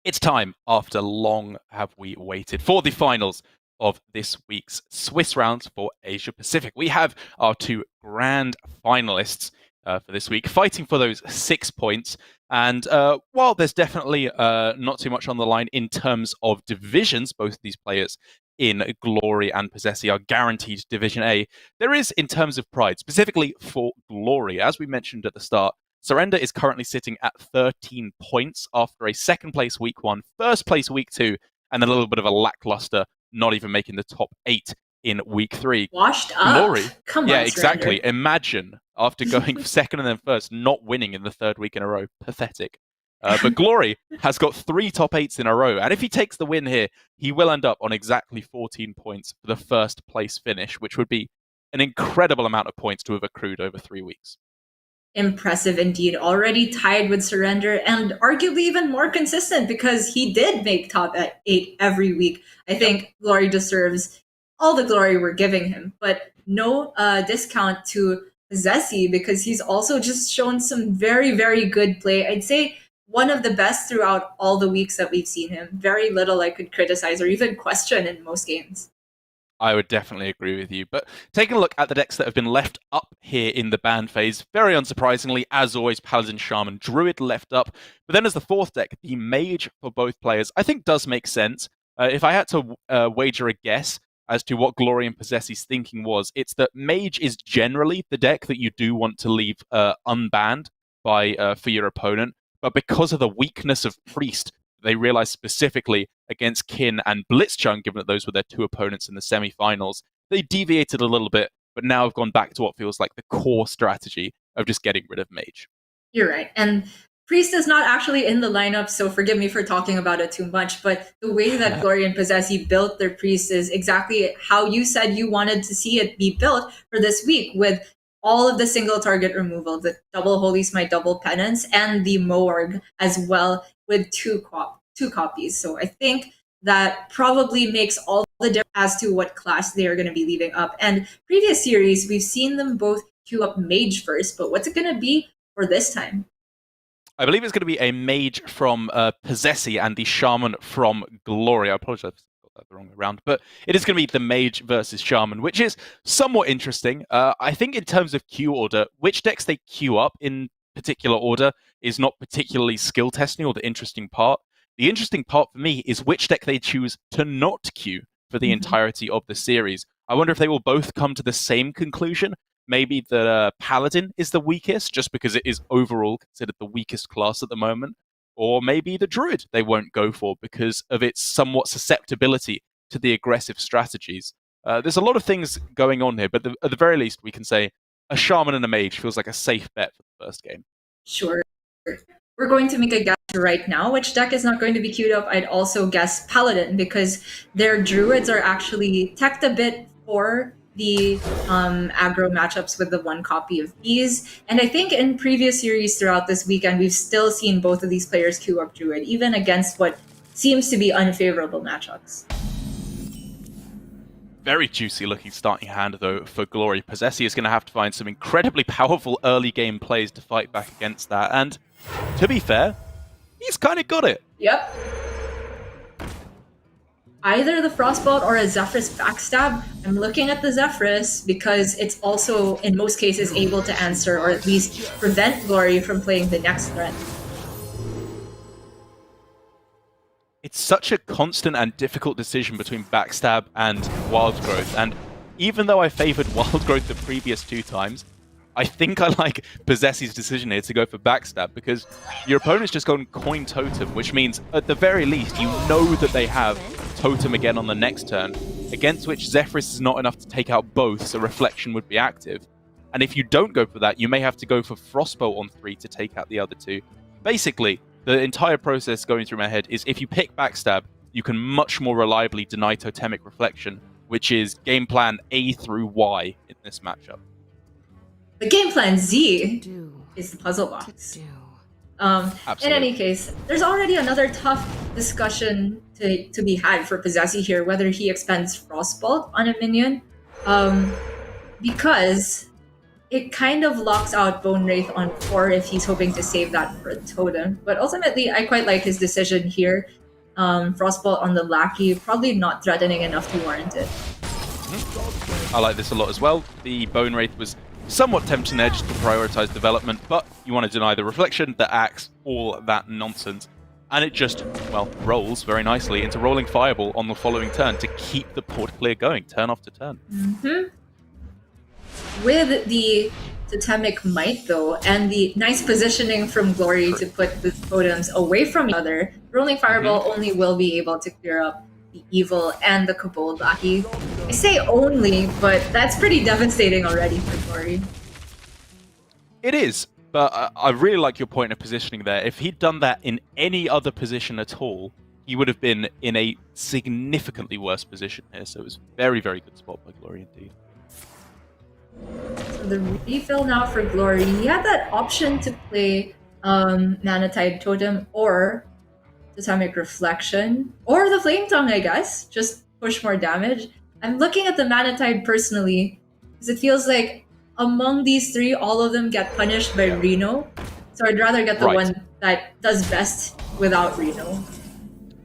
It's time, after long have we waited, for the finals of this week's Swiss rounds for Asia-Pacific. We have our two grand finalists for this week, fighting for those 6 points. And while there's definitely not too much on the line in terms of divisions, both of these players in Glory and Posesi are guaranteed Division A, there is in terms of pride, specifically for Glory. As we mentioned at the start, Surrender is currently sitting at 13 points after a second place week 1, first place week 2, and then a little bit of a lackluster, not even making the top 8 in week 3. Washed up. Glory. Come yeah, on, exactly. Surrender. Imagine after going second and then first, not winning in the third week in a row. Pathetic. But Glory has got 3 top 8s in a row. And if he takes the win here, he will end up on exactly 14 points for the first place finish, which would be an incredible amount of points to have accrued over 3 weeks. Impressive indeed. Already tied with Surrender and arguably even more consistent because he did make top 8 every week. I think Glory deserves all the glory we're giving him, but no discount to Posesi because he's also just shown some very, very good play. I'd say one of the best throughout all the weeks that we've seen him. Very little I could criticize or even question in most games. I would definitely agree with you. But taking a look at the decks that have been left up here in the ban phase, very unsurprisingly, as always, Paladin, Shaman, Druid left up. But then as the fourth deck, the Mage for both players, I think does make sense. If I had to wager a guess as to what Glory and Posesi's thinking was, it's that Mage is generally the deck that you do want to leave unbanned by for your opponent. But because of the weakness of Priest, they realized specifically against Kin and Blitzchung, given that those were their 2 opponents in the semi-finals, they deviated a little bit, but now have gone back to what feels like the core strategy of just getting rid of Mage. You're right. And Priest is not actually in the lineup, so forgive me for talking about it too much, but the way that Glory and Posesi built their Priest is exactly how you said you wanted to see it be built for this week, with all of the single target removal, the double Holy Smite, double Penance, and the Moarg as well, with two copies. So I think that probably makes all the difference as to what class they are going to be leaving up. And previous series, we've seen them both queue up Mage first, but what's it going to be for this time? I believe it's going to be a Mage from Posesi and the Shaman from Glory. I apologize. The wrong way around, but it is going to be the Mage versus Shaman, which is somewhat interesting. I think in terms of queue order, which decks they queue up in particular order is not particularly skill testing or the interesting part. The interesting part for me is which deck they choose to not queue for the entirety of the series. I wonder if they will both come to the same conclusion. Maybe that Paladin is the weakest, just because it is overall considered the weakest class at the moment. Or maybe the Druid they won't go for because of its somewhat susceptibility to the aggressive strategies. There's a lot of things going on here, but at the very least, we can say a Shaman and a Mage feels like a safe bet for the first game. Sure. We're going to make a guess right now. Which deck is not going to be queued up? I'd also guess Paladin because their Druids are actually teched a bit for the aggro matchups with the 1 copy of these. And I think in previous series throughout this weekend, we've still seen both of these players queue up Druid, even against what seems to be unfavorable matchups. Very juicy looking starting hand, though, for Glory. Posesi is going to have to find some incredibly powerful early game plays to fight back against that. And to be fair, he's kind of got it. Yep. Either the Frostbolt or a Zephrys backstab. I'm looking at the Zephrys because it's also, in most cases, able to answer or at least prevent Glory from playing the next threat. It's such a constant and difficult decision between Backstab and Wild Growth. And even though I favored Wild Growth the previous 2 times, I think I like Posesi's decision here to go for Backstab because your opponent's just gone Coin Totem, which means at the very least you know that they have Totem again on the next turn, against which Zephrys is not enough to take out both, so Reflection would be active. And if you don't go for that, you may have to go for Frostbolt on 3 to take out the other 2. Basically, the entire process going through my head is if you pick Backstab, you can much more reliably deny Totemic Reflection, which is game plan A through Y in this matchup. The game plan Z is the puzzle box. In any case, there's already another tough discussion to be had for Posesi here, whether he expends Frostbolt on a minion. Because it kind of locks out Bone Wraith on 4 if he's hoping to save that for a totem. But ultimately, I quite like his decision here. Frostbolt on the Lackey, probably not threatening enough to warrant it. I like this a lot as well. The Bone Wraith was somewhat tempting there just to prioritize development, but you want to deny the Reflection, the Axe, all that nonsense. And it just, well, rolls very nicely into Rolling Fireball on the following turn to keep the board clear going, turn after turn. With the Totemic Might, though, and the nice positioning from Glory to put the totems away from each other, Rolling Fireball only will be able to clear up the Evil and the Kobold Lackey. I say only, but that's pretty devastating already for Glory. It is, but I really like your point of positioning there. If he'd done that in any other position at all, he would have been in a significantly worse position here. So it was very, very good spot by Glory indeed. So the refill now for Glory. He had that option to play Mana Tide Totem or Totemic Reflection or the Flame Tongue, I guess. Just push more damage. I'm looking at the Mana Tide personally because it feels like among these three, all of them get punished by Reno. So I'd rather get the one that does best without Reno.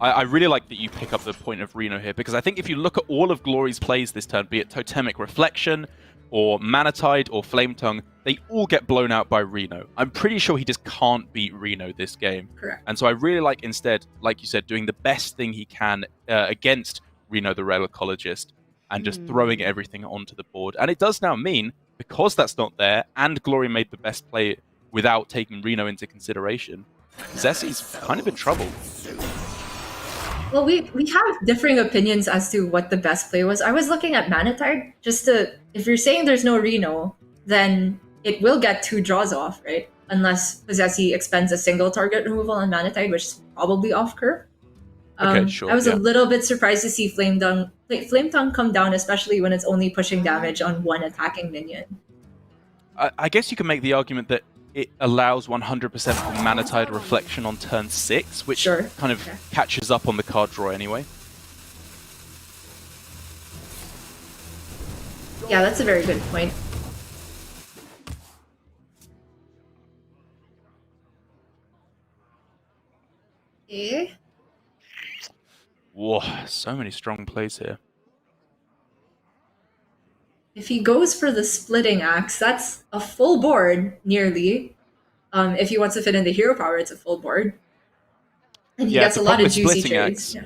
I really like that you pick up the point of Reno here, because I think if you look at all of Glory's plays this turn, be it Totemic Reflection, or Mana Tide, or Flame Tongue, they all get blown out by Reno. I'm pretty sure he just can't beat Reno this game. Correct. And so I really like, instead, like you said, doing the best thing he can against Reno the Relicologist, and just throwing everything onto the board. And it does now mean, because that's not there, and Glory made the best play without taking Reno into consideration, Posesi's kind of in trouble. Well, we have differing opinions as to what the best play was. I was looking at Mana Tide just to, if you're saying there's no Reno, then it will get 2 draws off, right? Unless Posesi expends a single target removal on Mana Tide, which is probably off curve. Okay, sure. I was a little bit surprised to see Flame Tongue come down, especially when it's only pushing damage on one attacking minion. I guess you can make the argument that it allows 100% Mana Tide Reflection on turn 6, which kind of catches up on the card draw anyway. Yeah, that's a very good point. Okay. Whoa, so many strong plays here. If he goes for the Splitting Axe, that's a full board, nearly. If he wants to fit in the hero power, it's a full board. And he gets a lot of juicy trades.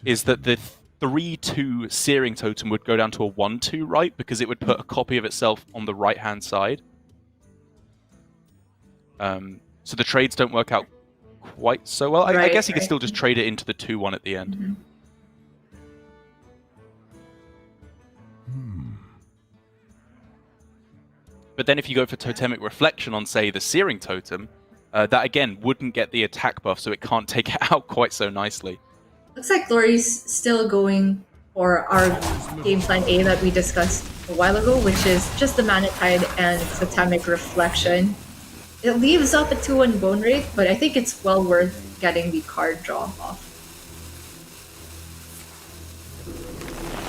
Is that the 3/2 Searing Totem would go down to a 1/2, right? Because it would put a copy of itself on the right-hand side. So the trades don't work out quite so well. I guess he could still just trade it into the 2/1 at the end. But then if you go for Totemic Reflection on, say, the Searing Totem, that again wouldn't get the attack buff, so it can't take it out quite so nicely. Looks like Glory's still going for our game plan A that we discussed a while ago, which is just the Mana Tide and Totemic Reflection. It leaves up a 2/1 Bone Wraith, but I think it's well worth getting the card draw off.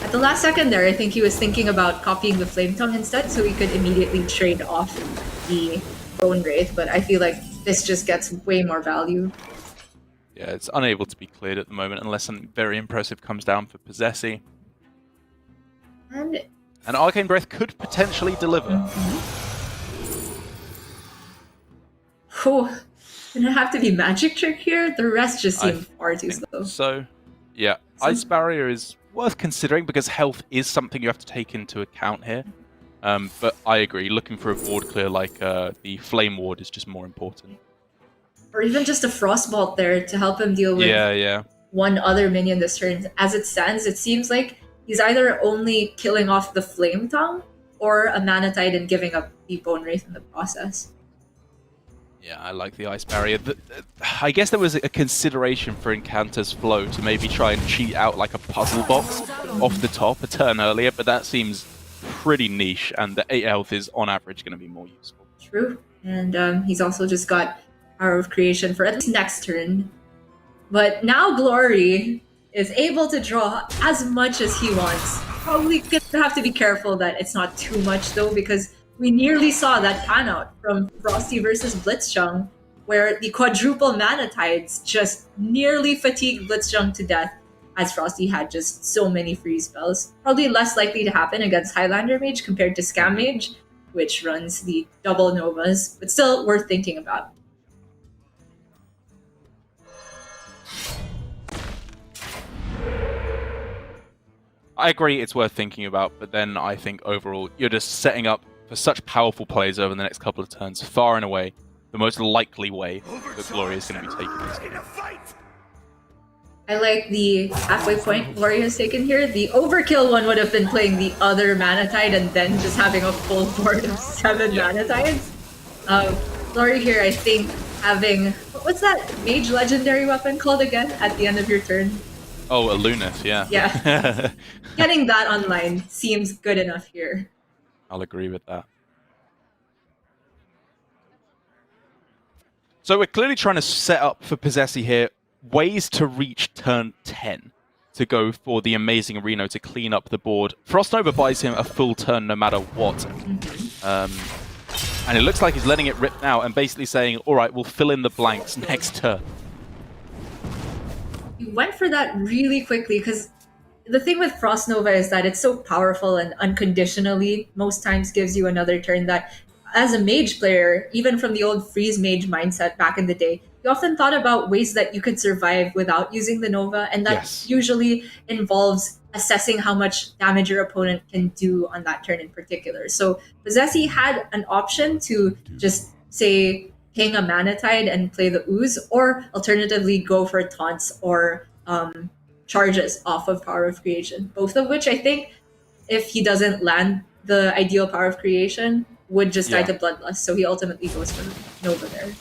At the last second there, I think he was thinking about copying the Flame Tongue instead, so he could immediately trade off the Bone Wraith, but I feel like this just gets way more value. Yeah, it's unable to be cleared at the moment unless something very impressive comes down for Posesi. And Arcane Breath could potentially deliver. Oh, gonna have to be Magic Trick here? The rest just seem far too slow. So, yeah, Ice Barrier is worth considering because health is something you have to take into account here. But I agree, looking for a board clear like the Flame Ward is just more important. Or even just a Frostbolt there to help him deal with one other minion this turn. As it stands, it seems like he's either only killing off the Flame Tongue or a Mana Tide and giving up the Bone Wraith in the process. Yeah, I like the Ice Barrier. I guess there was a consideration for Incanta's Flow to maybe try and cheat out like a puzzle box off the top a turn earlier, but that seems pretty niche, and the 8 health is on average going to be more useful. True, and he's also just got Hour of Creation for at least next turn. But now Glory is able to draw as much as he wants. Probably gonna have to be careful that it's not too much though, because we nearly saw that pan out from Frosty versus Blitzchung, where the quadruple Mana Tides just nearly fatigued Blitzchung to death, as Frosty had just so many free spells. Probably less likely to happen against Highlander Mage compared to Scam Mage, which runs the double Novas, but still worth thinking about. I agree it's worth thinking about, but then I think overall you're just setting up for such powerful plays over the next couple of turns, far and away the most likely way that Gloria is going to be taking this game. I like the halfway point Gloria has taken here. The overkill one would have been playing the other Mana Tide and then just having a full board of 7 Mana Tides. Gloria here, I think, having... What's that mage legendary weapon called again at the end of your turn? Oh, a Lunith, yeah. Yeah. Getting that online seems good enough here. I'll agree with that. So we're clearly trying to set up for Posesi here ways to reach turn 10 to go for the amazing Reno to clean up the board. Frostnova buys him a full turn no matter what. And it looks like he's letting it rip now and basically saying, all right, we'll fill in the blanks next turn. He went for that really quickly because the thing with Frost Nova is that it's so powerful and unconditionally most times gives you another turn that as a mage player, even from the old freeze mage mindset back in the day, you often thought about ways that you could survive without using the Nova, and that usually involves assessing how much damage your opponent can do on that turn in particular. So Posesi had an option to just say ping a Mana Tide and play the Ooze, or alternatively go for taunts or charges off of Power of Creation. Both of which I think, if he doesn't land the ideal Power of Creation, would just die to Bloodlust. So he ultimately goes for Nova there.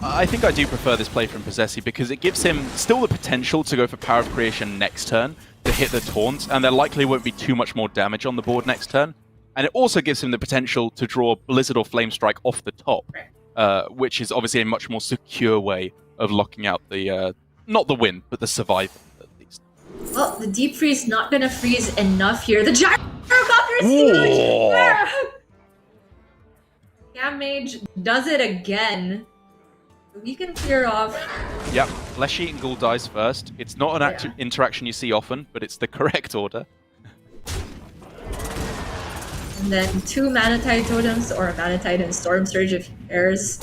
I think I do prefer this play from Posesi because it gives him still the potential to go for Power of Creation next turn to hit the taunts, and there likely won't be too much more damage on the board next turn. And it also gives him the potential to draw Blizzard or Flame Strike off the top. Which is obviously a much more secure way of locking out the, not the win, but the survival, at least. Well, the Deep Freeze not gonna freeze enough here. The Gyrocopter is huge! Scam Mage does it again. We can clear off. Yep, Flesh Eating Ghoul dies first. It's not an interaction you see often, but it's the correct order. And then 2 Mana Tide totems, or a Mana Tide and Storm Surge if he pairs.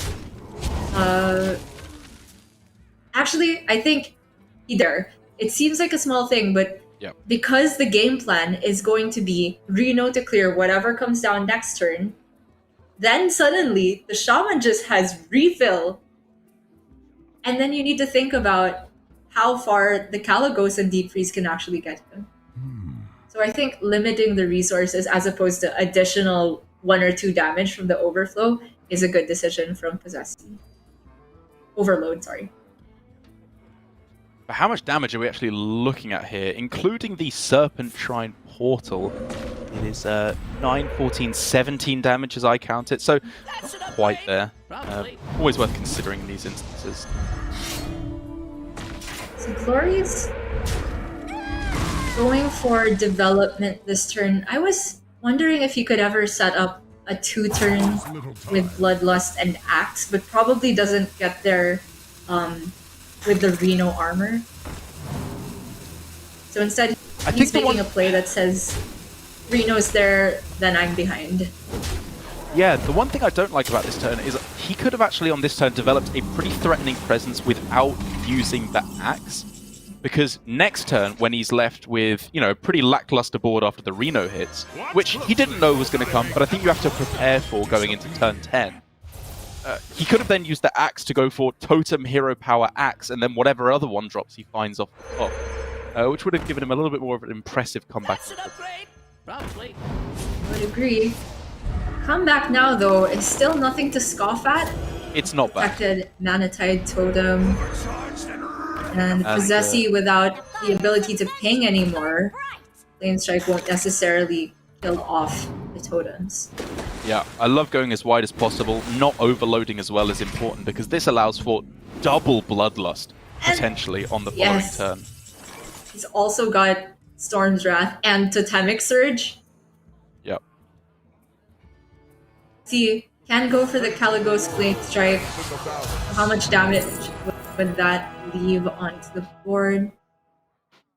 Actually, I think either. It seems like a small thing, but because the game plan is going to be Reno to clear whatever comes down next turn, then suddenly the Shaman just has refill. And then you need to think about how far the Kaлагos and Deep Freeze can actually get him. So I think limiting the resources as opposed to additional 1 or 2 damage from the overflow is a good decision from Posesi. Overload, sorry. But how much damage are we actually looking at here, including the Serpent Shrine Portal? It is 9, 14, 17 damage as I count it, so not quite there. Always worth considering in these instances. So Glory's going for development this turn. I was wondering if he could ever set up a 2-turn with Bloodlust and Axe, but probably doesn't get there with the Reno armor. So instead, he's making a play that says, Reno's there, then I'm behind. Yeah, the one thing I don't like about this turn is he could have actually on this turn developed a pretty threatening presence without using the Axe. Because next turn, when he's left with, you know, a pretty lackluster board after the Reno hits, which he didn't know was going to come, but I think you have to prepare for going into turn 10. He could have then used the Axe to go for Totem Hero Power Axe, and then whatever other one drops he finds off the top, which would have given him a little bit more of an impressive comeback. Probably. I would agree. Comeback now, though, is still nothing to scoff at. It's not bad. Protected Mana Tide Totem. And Posesi without the ability to ping anymore, Flame Strike won't necessarily kill off the totems. Yeah, I love going as wide as possible. Not overloading as well is important because this allows for double Bloodlust, potentially, on the following turn. He's also got Storm's Wrath and Totemic Surge. Yep. See, can go for the Caligos Flame Strike. How much damage would that leave onto the board?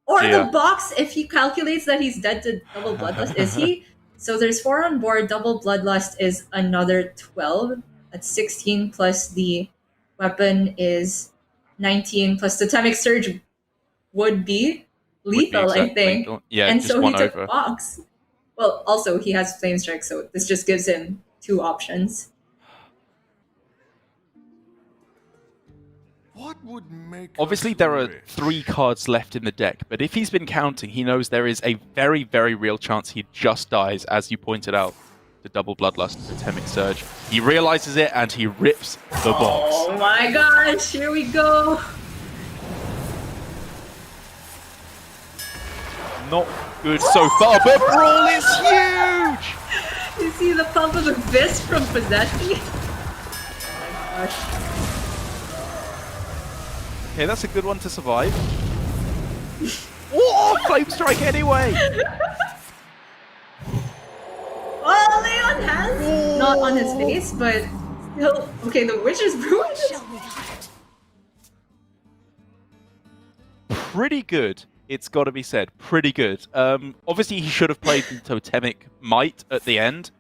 Or the box, if he calculates that he's dead to double Bloodlust, is he? So there's 4 on board, double Bloodlust is another 12. That's 16 plus the weapon is 19 plus Totemic Surge would be lethal, I think. Lethal. Yeah, and just so he one took over. box. Well, also he has Flame Strike, so this just gives him 2 options. What would make Obviously, there are 3 cards left in the deck, but if he's been counting, he knows there is a very, very real chance he just dies, as you pointed out, to double Bloodlust, Totemic Surge. He realizes it and he rips the box. Oh my gosh, here we go. Not good so far, but Brawl is huge! You see the pump of the fist from Posesi? Oh my gosh. Okay, that's a good one to survive. Oh, Flame Strike anyway! Oh, Leon has not on his face, but still. Okay, the Witch's Brew. Pretty good, it's got to be said. Pretty good. Obviously, he should have played the Totemic Might at the end,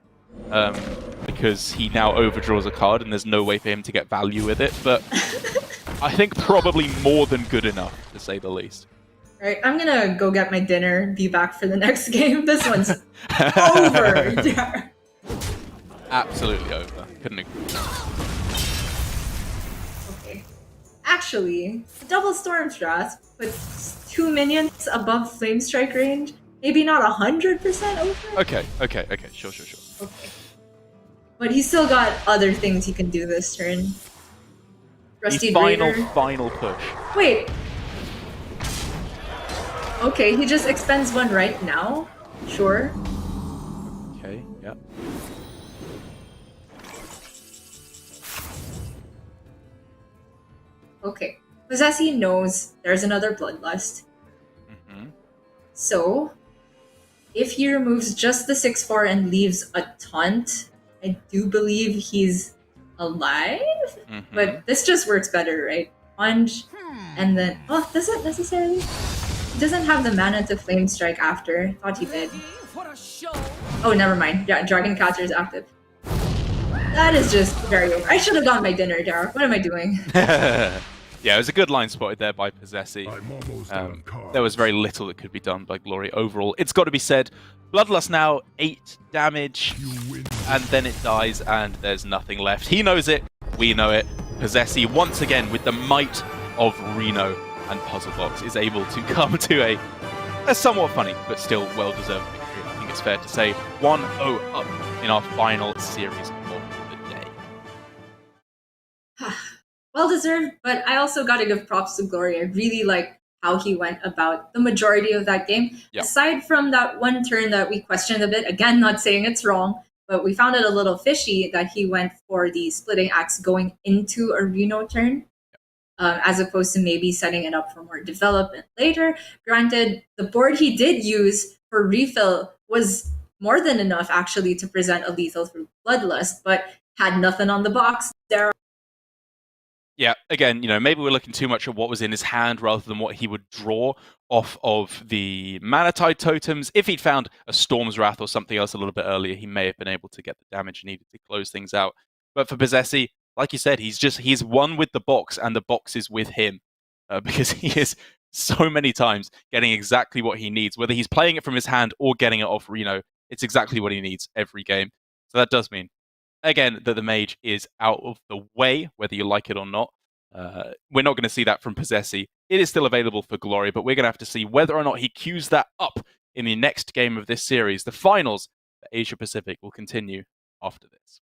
because he now overdraws a card and there's no way for him to get value with it, but I think probably more than good enough, to say the least. Alright, I'm gonna go get my dinner, be back for the next game. This one's over. Yeah. Absolutely over. Couldn't agree. Okay. Actually, double Stormstrath puts 2 minions above Flame Strike range. Maybe not 100% over. Okay. Sure. Okay. But he's still got other things he can do this turn. Rusty The Raider. final push. Wait. Okay, he just expends 1 right now. Sure. Okay, yeah. Okay. Posesi knows there's another Bloodlust. Mm-hmm. So, if he removes just the 6/4 and leaves a taunt, I do believe he's alive? Mm-hmm. But this just works better, right? Punch, and then... Oh, does it necessarily? He doesn't have the mana to Flame Strike after. Thought he did. Oh, never mind. Yeah, Dragon Catcher is active. That is just very over. I should have gotten my dinner, Dara. What am I doing? Yeah, it was a good line spotted there by Posesi. There was very little that could be done by Glory overall. It's got to be said, Bloodlust now 8 damage, and then it dies, and there's nothing left. He knows it, we know it. Posesi, once again, with the might of Reno and Puzzlebox, is able to come to a somewhat funny, but still well-deserved victory. I think it's fair to say 1-0 up in our final series of the day. Well deserved, but I also gotta give props to Glory. I really like how he went about the majority of that game. Yeah. Aside from that one turn that we questioned a bit, again, not saying it's wrong, but we found it a little fishy that he went for the Splitting Axe going into a Reno turn, as opposed to maybe setting it up for more development later. Granted, the board he did use for refill was more than enough, actually, to present a lethal through Bloodlust, but had nothing on the box. There. Yeah, again, maybe we're looking too much at what was in his hand rather than what he would draw off of the Mana Tide totems. If he'd found a Storm's Wrath or something else a little bit earlier, he may have been able to get the damage needed to close things out. But for Posesi, like you said, he's one with the box, and the box is with him. Because he is so many times getting exactly what he needs. Whether he's playing it from his hand or getting it off Reno, it's exactly what he needs every game. So that does mean, again, that the mage is out of the way, whether you like it or not. We're not going to see that from Posesi. It is still available for Glory, but we're going to have to see whether or not he queues that up in the next game of this series. The finals for Asia-Pacific will continue after this.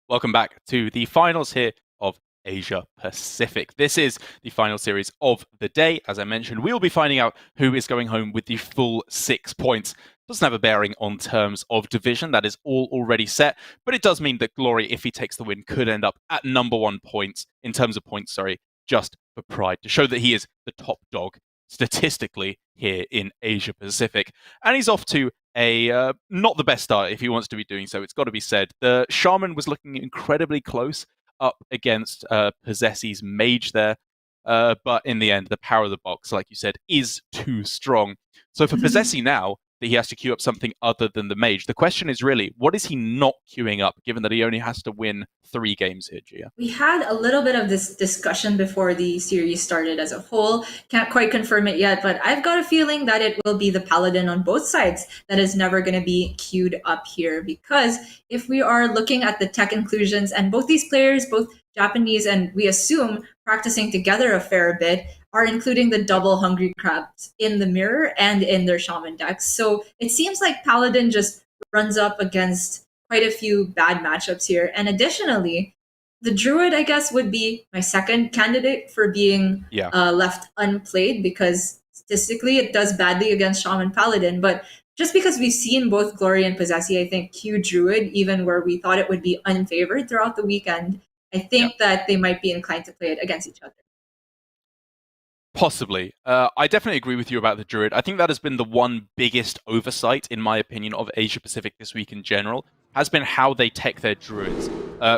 Welcome back to the finals here of Asia-Pacific. This is the final series of the day. As I mentioned, we'll be finding out who is going home with the full 6 points. Doesn't have a bearing on terms of division. That is all already set. But it does mean that Glory, if he takes the win, could end up at #1 points in terms of points, just for pride, to show that he is the top dog statistically here in Asia-Pacific. And he's off to a not the best start if he wants to be doing so. It's got to be said. The Shaman was looking incredibly close up against Posesi's Mage there. But in the end, the power of the box, like you said, is too strong. So for Posesi now, that he has to queue up something other than the Mage. The question is really, what is he not queuing up, given that he only has to win 3 games here, Gia? We had a little bit of this discussion before the series started as a whole. Can't quite confirm it yet, but I've got a feeling that it will be the Paladin on both sides that is never going to be queued up here. Because if we are looking at the tech inclusions, and both these players, both Japanese and we assume practicing together a fair bit, are including the double Hungry Crabs in the mirror and in their Shaman decks. So it seems like Paladin just runs up against quite a few bad matchups here. And additionally, the Druid, I guess, would be my second candidate for being left unplayed, because statistically it does badly against Shaman Paladin. But just because we've seen both Glory and Posesi, I think, Q Druid, even where we thought it would be unfavored throughout the weekend, I think that they might be inclined to play it against each other. Possibly. I definitely agree with you about the Druid. I think that has been the one biggest oversight, in my opinion, of Asia-Pacific this week in general, has been how they tech their Druids.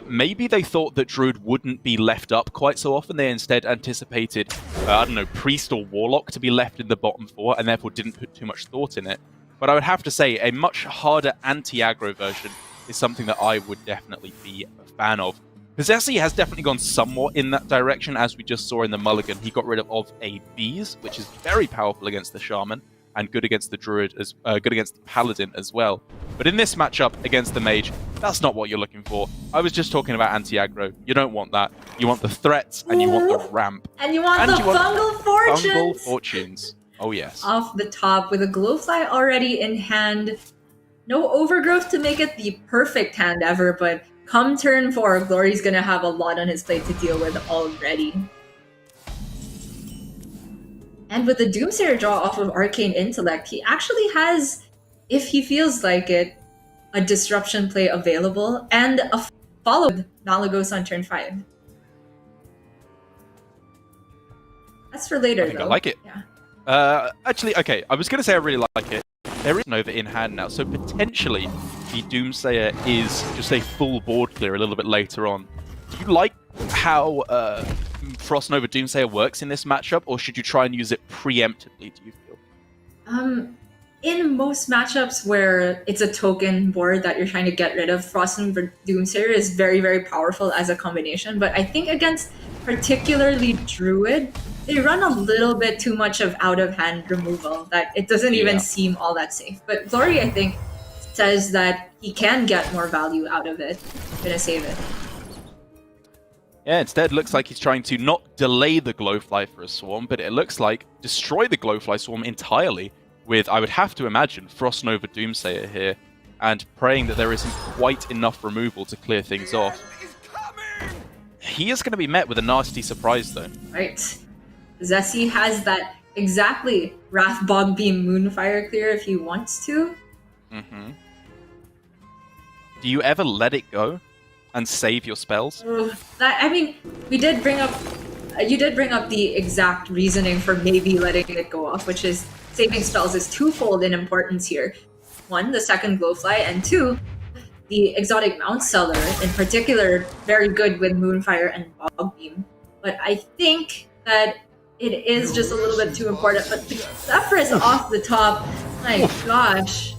Maybe they thought that Druid wouldn't be left up quite so often. They instead anticipated, I don't know, Priest or Warlock to be left in the bottom 4, and therefore didn't put too much thought in it. But I would have to say, a much harder anti-aggro version is something that I would definitely be a fan of. Posesi has definitely gone somewhat in that direction, as we just saw in the Mulligan. He got rid of a Bees, which is very powerful against the Shaman, and good against the Druid, good against the Paladin as well. But in this matchup against the Mage, that's not what you're looking for. I was just talking about anti-aggro. You don't want that. You want the threats, and you want the ramp. And you want the fungal fortunes! Fungal fortunes. Oh, yes. Off the top, with a Glowfly already in hand. No Overgrowth to make it the perfect hand ever, but come turn 4, Glory's gonna have a lot on his plate to deal with already. And with the Doomsayer draw off of Arcane Intellect, he actually has, if he feels like it, a disruption play available and a follow Malagos on turn 5. That's for later, I think though. I like it. Yeah. Actually, okay, I was going to say I really like it. There is Nova in hand now, so potentially the Doomsayer is just a full board clear a little bit later on. Do you like how Frost Nova Doomsayer works in this matchup, or should you try and use it preemptively, do you feel? In most matchups where it's a token board that you're trying to get rid of, Frost Nova Doomsayer is very, very powerful as a combination. But I think against particularly Druid, they run a little bit too much of out-of-hand removal that it doesn't even seem all that safe. But Glory, I think, says that he can get more value out of it. I'm gonna save it. Yeah, instead looks like he's trying to not delay the Glowfly for a swarm, but it looks like destroy the Glowfly swarm entirely with, I would have to imagine, Frost Nova Doomsayer here, and praying that there isn't quite enough removal to clear things off. He is going to be met with a nasty surprise, though. Right. Posesi has that exactly Wrath Bog Beam Moonfire clear if he wants to. Mm-hmm. Do you ever let it go and save your spells? I mean, we did bring up. You did bring up the exact reasoning for maybe letting it go off, which is saving spells is twofold in importance here. 1, the second Glowfly, and 2, the exotic Mount Seller, in particular, very good with Moonfire and Bog Beam. But I think that it is just a little bit too important. But the Zephyrus off the top, my gosh.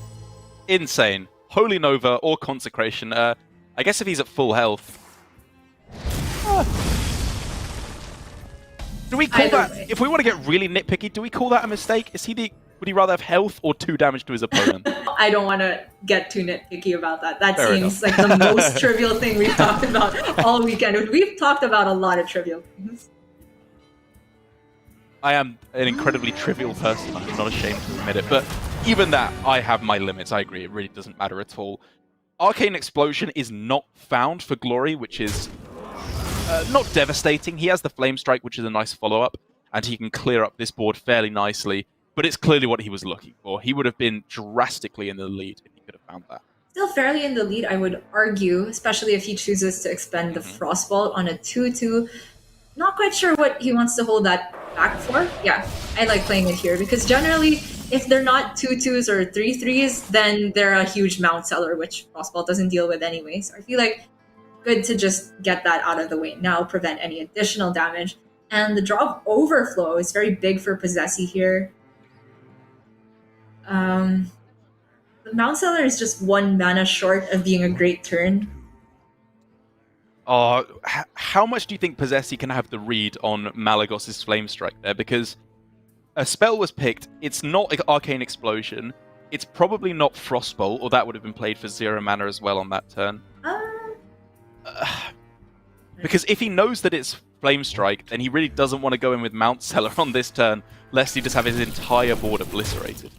Insane. Holy Nova or Consecration. I guess if he's at full health. Do we call that, if we want to get really nitpicky, do we call that a mistake? Would he rather have health or 2 damage to his opponent? I don't want to get too nitpicky about that. That Fair seems enough. like the most trivial thing we've talked about all weekend. We've talked about a lot of trivial things. I am an incredibly trivial person. I'm not ashamed to admit it. But even that, I have my limits. I agree. It really doesn't matter at all. Arcane Explosion is not found for Glory, which is not devastating. He has the Flame Strike, which is a nice follow-up, and he can clear up this board fairly nicely, but it's clearly what he was looking for. He would have been drastically in the lead if he could have found that. Still fairly in the lead, I would argue, especially if he chooses to expend the Frostbolt on a 2-2. Not quite sure what he wants to hold that back for. Yeah, I like playing it here because generally, if they're not 2-2s or 3-3s, then they're a huge Mount Seller, which Frostbolt doesn't deal with anyway. So I feel like good to just get that out of the way now, prevent any additional damage. And the draw of Overflow is very big for Posesi here. The Mount Seller is just 1 mana short of being a great turn. How much do you think Posesi can have the read on Malagos's Flame Strike there? Because a spell was picked, it's not Arcane Explosion, it's probably not Frostbolt, or that would have been played for 0 mana as well on that turn. Because if he knows that it's Flame Strike, then he really doesn't want to go in with Mount Seller on this turn, lest he just have his entire board obliterated.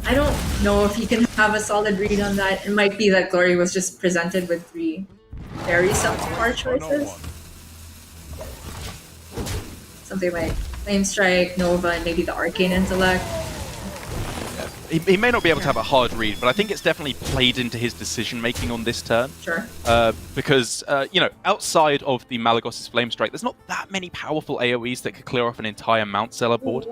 I don't know if he can have a solid read on that. It might be that Glory was just presented with 3 very subpar choices. Something like Flame Strike, Nova, and maybe the Arcane Intellect. Yeah. He may not be able to have a hard read, but I think it's definitely played into his decision-making on this turn. Sure. Because, outside of the Malagos's Flame Strike, there's not that many powerful AoEs that could clear off an entire Mount Seller board.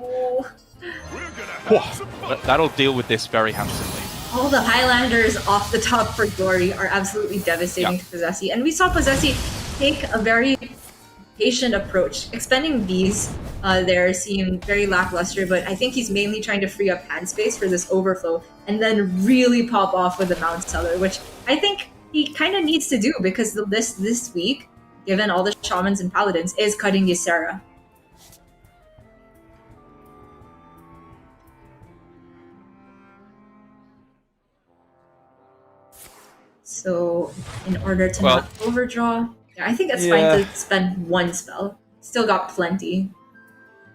That'll deal with this very handsomely. All the Highlanders off the top for Glory are absolutely devastating to Posesi. And we saw Posesi take a very patient approach. Expending these there seem very lackluster, but I think he's mainly trying to free up hand space for this Overflow and then really pop off with the Mount Seller, which I think he kind of needs to do because the list this week, given all the Shamans and Paladins, is cutting Ysera. So, in order to not overdraw, yeah, I think it's fine to spend 1 spell. Still got plenty.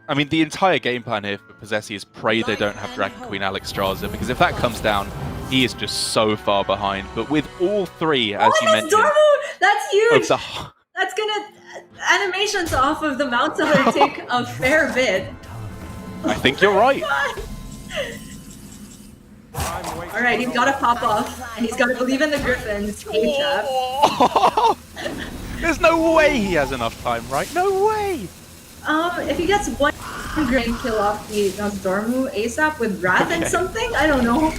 I mean, the entire game plan here for Posesi is pray they don't have Dragon Queen Alexstrasza, because if that comes down, he is just so far behind. But with all 3, as you mentioned... Dormu! That's huge! That's gonna... Animations off of the Mount Seller take a fair bit. I think you're right. Alright, he's gotta pop off, and he's gotta believe in the Griffins. There's no way he has enough time, right? No way! If he gets 1 grain kill off the Dormu ASAP with Wrath and something, I don't know.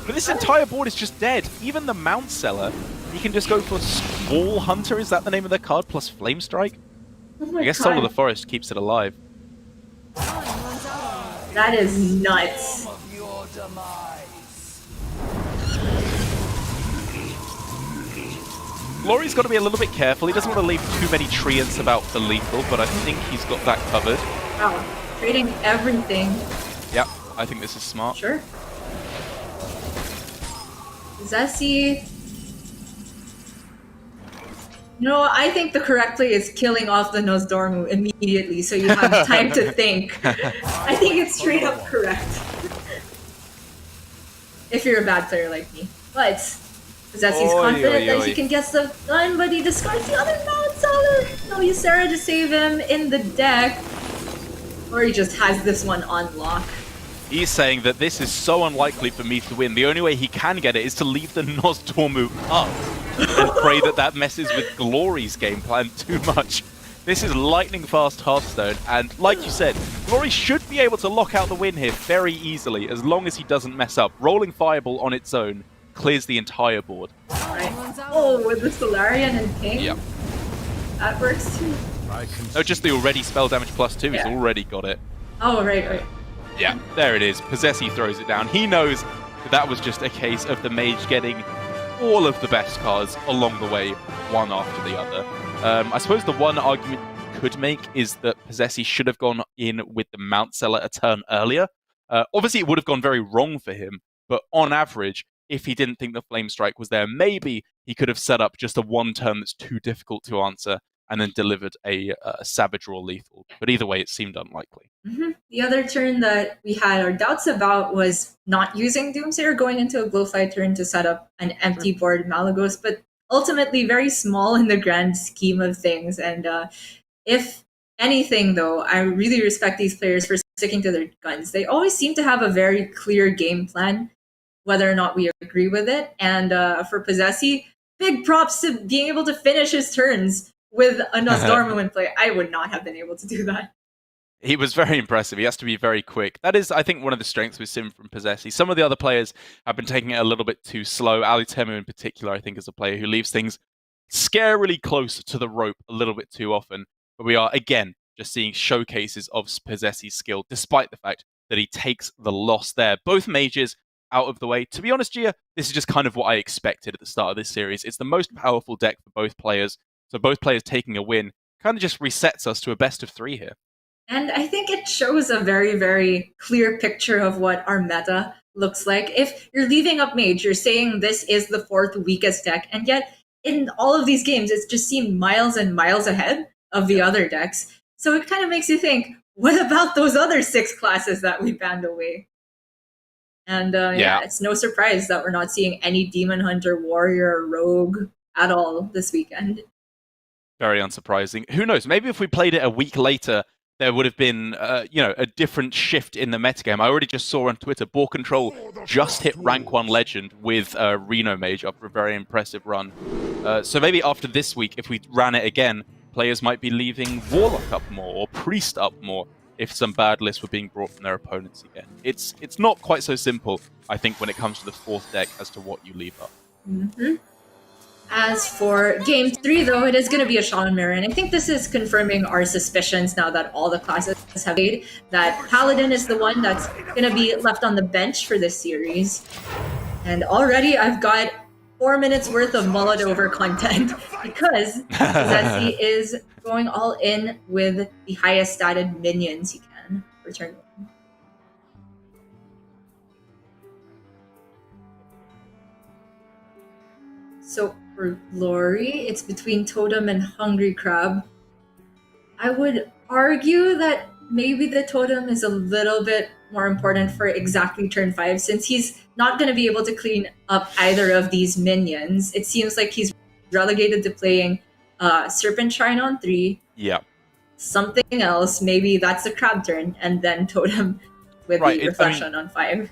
But this entire board is just dead. Even the Mount Seller, he can just go for Squall Hunter, is that the name of the card, plus Flame Strike? Oh I guess Soul of the Forest keeps it alive. That is nuts. Glory's got to be a little bit careful. He doesn't want to leave too many treants about the lethal, but I think he's got that covered. Wow, trading everything. Yeah, I think this is smart. Sure. Zessie. No, I think the correct play is killing off the Nosdormu immediately so you have time to think. I think it's straight up correct. If you're a bad player like me. But Zessie's confident that he can get stuff done, but he discards the other Mount Seller. No Ysera to save him in the deck. Or he just has this one on lock. He's saying that this is so unlikely for me to win. The only way he can get it is to leave the Nosdormu up and pray that that messes with Glory's game plan too much. This is lightning fast Hearthstone, and like you said, Glory should be able to lock out the win here very easily as long as he doesn't mess up. Rolling Fireball on its own clears the entire board. Right. Oh, with the Solarian and King? Yep. That works too. No, just the already spell damage +2, he's already got it. Oh, right. Yeah, there it is. Posesi throws it down. He knows that was just a case of the mage getting all of the best cards along the way, one after the other. I suppose the one argument you could make is that Posesi should have gone in with the Mount Seller a turn earlier. Obviously, it would have gone very wrong for him, but on average, if he didn't think the Flame Strike was there, maybe he could have set up just a 1 turn that's too difficult to answer and then delivered a Savage Roar lethal. But either way, it seemed unlikely. The other turn that we had our doubts about was not using Doomsayer, going into a Glowfly turn to set up an empty board Malagos, but ultimately very small in the grand scheme of things. And if anything, though, I really respect these players for sticking to their guns. They always seem to have a very clear game plan, whether or not we agree with it. And for Posesi, big props to being able to finish his turns with a Nosdormu in play. I would not have been able to do that. He was very impressive. He has to be very quick. That is, I think, one of the strengths with Sim from Posesi. Some of the other players have been taking it a little bit too slow. Alitemu in particular, I think, is a player who leaves things scarily close to the rope a little bit too often. But we are, again, just seeing showcases of Posesi's skill, despite the fact that he takes the loss there. Both mages out of the way. To be honest, Gia, this is just kind of what I expected at the start of this series. It's the most powerful deck for both players. So both players taking a win kind of just resets us to a best of 3 here. And I think it shows a very, very clear picture of what our meta looks like. If you're leaving up mage, you're saying this is the 4th weakest deck, and yet in all of these games, it's just seemed miles and miles ahead of the other decks. So it kind of makes you think, what about those other 6 classes that we banned away? And yeah, it's no surprise that we're not seeing any Demon Hunter, Warrior, Rogue at all this weekend. Very unsurprising. Who knows? Maybe if we played it a week later, there would have been, a different shift in the metagame. I already just saw on Twitter, Ball Control just hit rank 1 legend with Reno Mage after a very impressive run. So maybe after this week, if we ran it again, players might be leaving Warlock up more or Priest up more if some bad lists were being brought from their opponents again. It's not quite so simple, I think, when it comes to the 4th deck as to what you leave up. As for Game 3, though, it is going to be a Shaman Mirror, and I think this is confirming our suspicions now that all the classes have played, that Paladin is the one that's going to be left on the bench for this series. And already I've got 4 minutes worth of mullet over content because Posesi is going all in with the highest statted minions he can for turn 1. So for Glory, it's between Totem and Hungry Crab. I would argue that maybe the Totem is a little bit more important for exactly turn 5, since he's not going to be able to clean up either of these minions. It seems like he's relegated to playing Serpent Shrine on 3. Yeah. Something else, maybe that's the Crab turn, and then Totem with the Reflection on 5.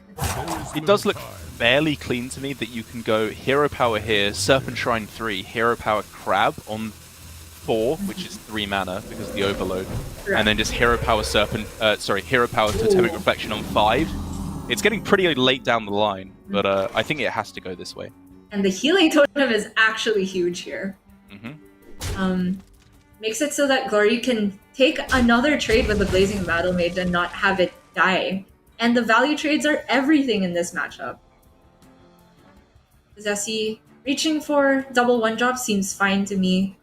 It does look fairly clean to me that you can go Hero Power here, Serpent Shrine 3, Hero Power Crab on 4, which is 3 mana because of the overload, and then just Hero Power Hero Power Totemic Reflection on 5. It's getting pretty late down the line, but I think it has to go this way. And the healing totem is actually huge here. Makes it so that Glory can take another trade with the Blazing Battle Mage and not have it die. And the value trades are everything in this matchup. Posesi reaching for double 1-drop seems fine to me.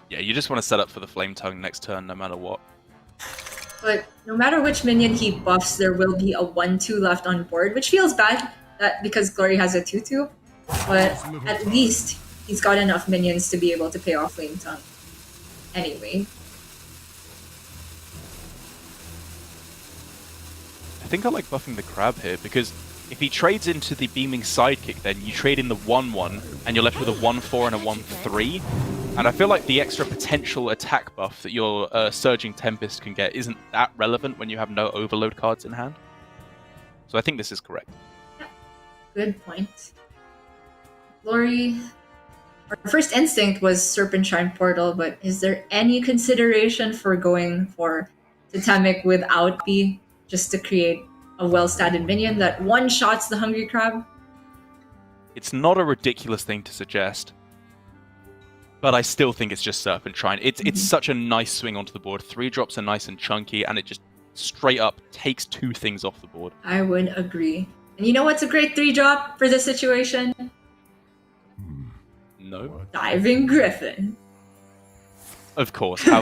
Yeah, you just want to set up for the Flame Tongue next turn no matter what. But no matter which minion he buffs, there will be a 1-2 left on board, which feels bad because Glory has a 2-2. But at least he's got enough minions to be able to pay off Flame Tongue. Anyway. I think I like buffing the Crab here, because if he trades into the Beaming Sidekick, then you trade in the 1-1, and you're left with a 1-4 and a 1-3. And I feel like the extra potential attack buff that your Surging Tempest can get isn't that relevant when you have no Overload cards in hand. So I think this is correct. Yeah, good point. Glory, our first instinct was Serpent Shrine Portal, but is there any consideration for going for Totemic without B, just to create a well-statted minion that one-shots the Hungry Crab? It's not a ridiculous thing to suggest, but I still think it's just Serpent Shrine. It's such a nice swing onto the board. 3 drops are nice and chunky, and it just straight up takes 2 things off the board. I would agree. And you know what's a great 3-drop for this situation? No. Diving Griffin. Of course. How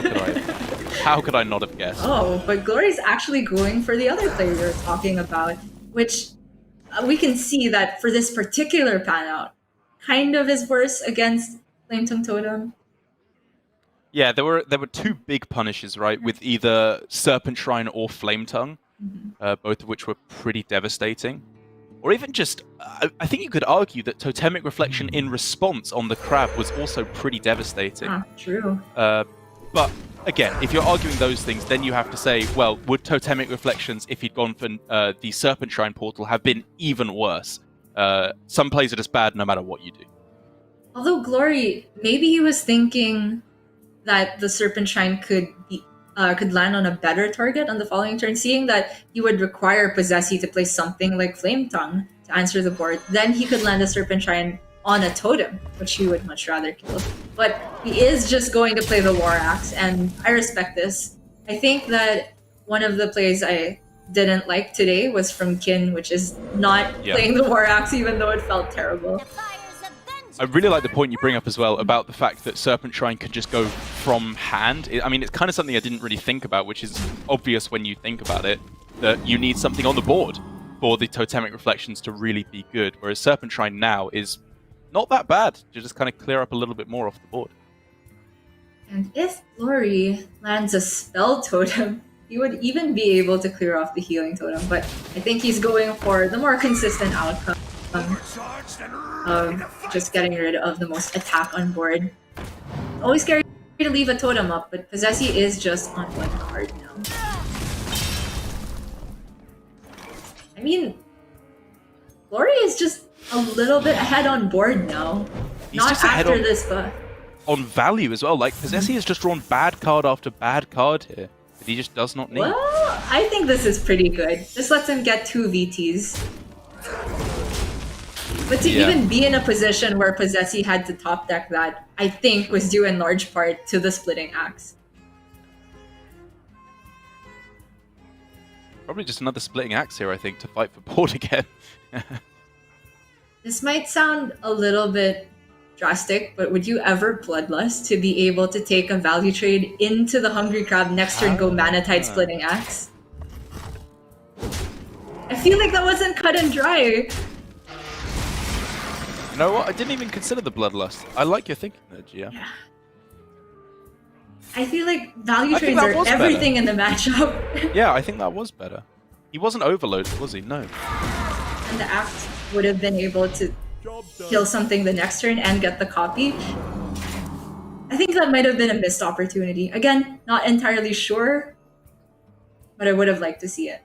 could I not have guessed? Oh, but Glory's actually going for the other player we were talking about, which we can see that for this particular pan out, kind of is worse against Flame Tongue Totem. Yeah, there were two big punishes, right, with either Serpent Shrine or Flame Tongue, both of which were pretty devastating. Or even just, I think you could argue that Totemic Reflection in response on the Crab was also pretty devastating. True. But again, if you're arguing those things, then you have to say, well, would Totemic Reflections, if he'd gone for the Serpent Shrine portal, have been even worse? Some plays are just bad no matter what you do. Although Glory, maybe he was thinking that the Serpent Shrine could land on a better target on the following turn, seeing that he would require Posesi to play something like Flame Tongue to answer the board. Then he could land a Serpent Shrine on a totem, which he would much rather kill. But he is just going to play the War Axe, and I respect this. I think that one of the plays I didn't like today was from Kin, which is not playing the War Axe, even though it felt terrible. I really like the point you bring up as well about the fact that Serpent Shrine can just go from hand. I mean, it's kind of something I didn't really think about, which is obvious when you think about it, that you need something on the board for the Totemic Reflections to really be good, whereas Serpent Shrine now is not that bad to just kind of clear up a little bit more off the board. And if Glory lands a Spell Totem, he would even be able to clear off the Healing Totem, but I think he's going for the more consistent outcome of just getting rid of the most attack on board. Always scary to leave a totem up, but Posesi is just on one card now. I mean, Glory is just a little bit ahead on board now. He's not just after this buff. On value as well. Like, Posesi has just drawn bad card after bad card here that he just does not need. Well, I think this is pretty good. This lets him get 2 VTs. But to even be in a position where Posesi had to top deck that, I think was due in large part to the Splitting Axe. Probably just another Splitting Axe here, I think, to fight for board again. This might sound a little bit drastic, but would you ever Bloodlust to be able to take a value trade into the Hungry Crab next turn go Mana Tide Splitting Axe? I feel like that wasn't cut and dry. You know what? I didn't even consider the Bloodlust. I like your thinking there, Gia. Yeah. I feel like value trades are everything in the matchup. Yeah, I think that was better. He wasn't overloaded, was he? No. And the Axe would have been able to kill something the next turn and get the copy. I think that might have been a missed opportunity. Again, not entirely sure, but I would have liked to see it.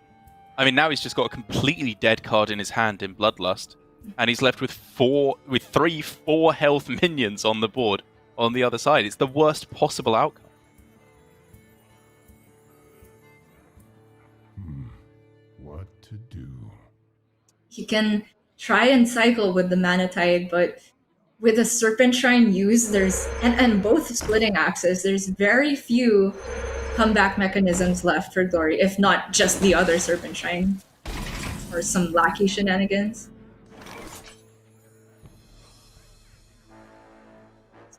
I mean, now he's just got a completely dead card in his hand in Bloodlust, and he's left with 3 4 health minions on the board on the other side. It's the worst possible outcome. What to do? He can try and cycle with the Mana Tide, but with a Serpent Shrine used, and both Splitting Axes, there's very few comeback mechanisms left for Glory, if not just the other Serpent Shrine or some lackey shenanigans.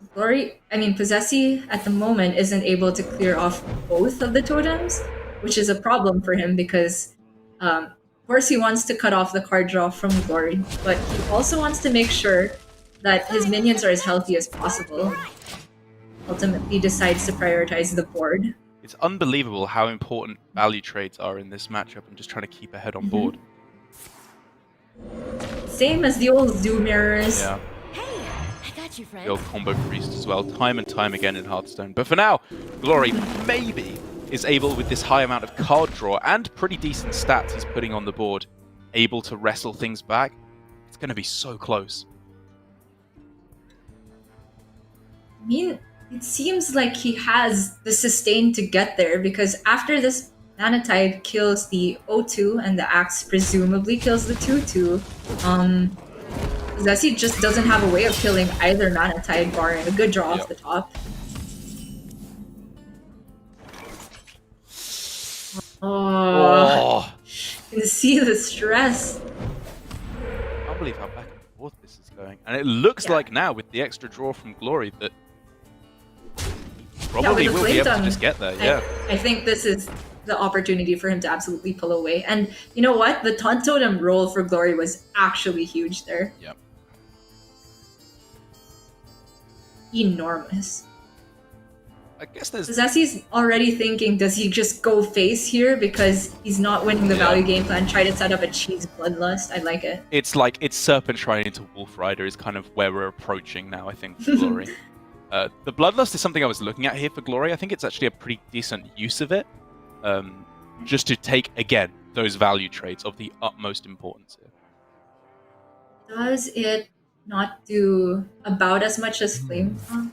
So Posesi at the moment isn't able to clear off both of the totems, which is a problem for him because of course he wants to cut off the card draw from Glory, but he also wants to make sure that his minions are as healthy as possible. Ultimately decides to prioritize the board. It's unbelievable how important value trades are in this matchup and just trying to keep ahead on board. Same as the old Zoo Mirrors. Yeah. Hey, I got you, friend. The old combo priest as well, time and time again in Hearthstone. But for now, Glory maybe is able, with this high amount of card draw and pretty decent stats he's putting on the board, able to wrestle things back. It's going to be so close. I mean, it seems like he has the sustain to get there because after this Mana Tide kills the 0-2 and the Axe presumably kills the 2-2, Posesi just doesn't have a way of killing either Mana Tide barring a good draw off the top. Oh, you can see the stress. I can't believe how back and forth this is going. And it looks like now, with the extra draw from Glory, that he probably will be able to just get there. I think this is the opportunity for him to absolutely pull away. And you know what? The Taunt Totem roll for Glory was actually huge there. Yep. Enormous. I guess there's... Posesi's already thinking, does he just go face here because he's not winning the value game plan, try to set up a cheese bloodlust? I like it. It's like, it's Serpent Shrine into Wolf Rider is kind of where we're approaching now, I think, for Glory. The Bloodlust is something I was looking at here for Glory. I think it's actually a pretty decent use of it. Just to take, again, those value trades of the utmost importance here. Does it not do about as much as Flame Tongue?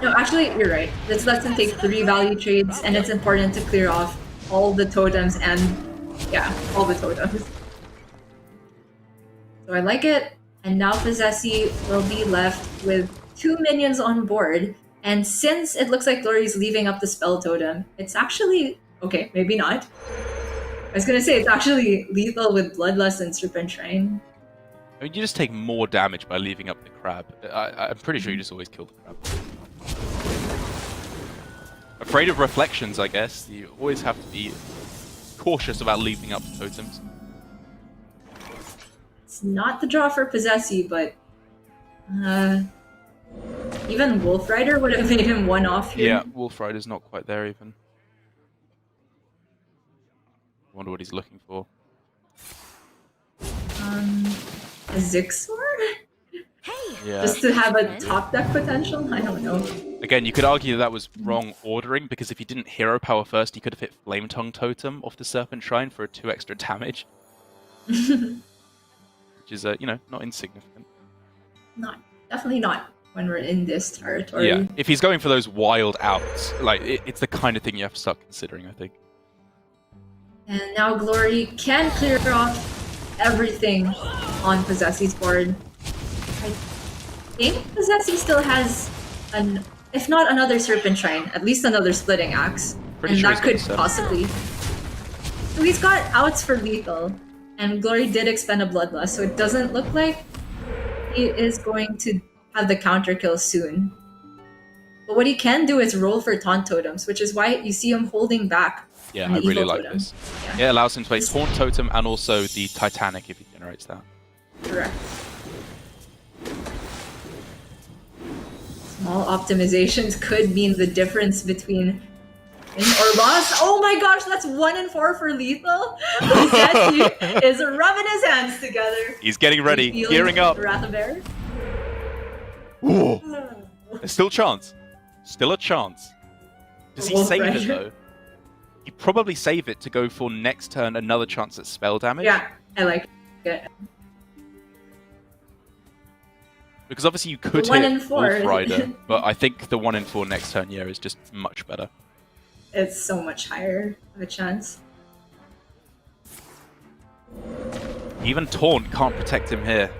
No, actually, you're right. This lets him take 3 value trades, and it's important to clear off all the totems and, yeah, all the totems. So I like it, and now Posesi will be left with 2 minions on board, and since it looks like Glory's leaving up the spell totem, it's actually... okay, maybe not. I was gonna say, it's actually lethal with Bloodlust and Serpent Shrine. I mean, you just take more damage by leaving up the crab. I'm pretty sure you just always kill the crab. Afraid of reflections, I guess. You always have to be cautious about leaving up totems. It's not the draw for Posesi, but even Wolf Rider would have made him 1 off here. Yeah, Wolf Rider's not quite there even. Wonder what he's looking for. A Zixor? Hey! Yeah. Just to have a top deck potential? I don't know. Again, you could argue that was wrong ordering, because if he didn't hero power first, he could have hit Flame Tongue Totem off the Serpent Shrine for a 2 extra damage. Which is, you know, not insignificant. Definitely not when we're in this territory. Yeah, if he's going for those wild outs, like, it's the kind of thing you have to start considering, I think. And now Glory can clear off everything on Posesi's board. I think Posesi still has an, if not another Serpent Shrine, at least another Splitting Axe. Pretty and sure that could he's got possibly... So he's got outs for lethal, and Glory did expend a Bloodlust, so it doesn't look like he is going to have the counter kill soon. But what he can do is roll for Taunt Totems, which is why you see him holding back. Yeah, on the I really Evil like Totem. this. Yeah. It allows him to play Taunt Totem and also the Titanic if he generates that. Correct. Small optimizations could mean the difference between win or loss. Oh my gosh, that's 1 in 4 for lethal. Posesi is rubbing his hands together. He's getting ready, Feeling gearing up. Wrath of Bear. Ooh. There's still a chance. Still a chance. Does he Wolf save it Rider. though? He'd probably save it to go for next turn another chance at spell damage. Yeah, I like it. Because obviously you could The 1 hit in 4. Wolf Rider, but I think the 1 in 4 next turn, yeah, is just much better. It's so much higher of a chance. Even Taunt can't protect him here.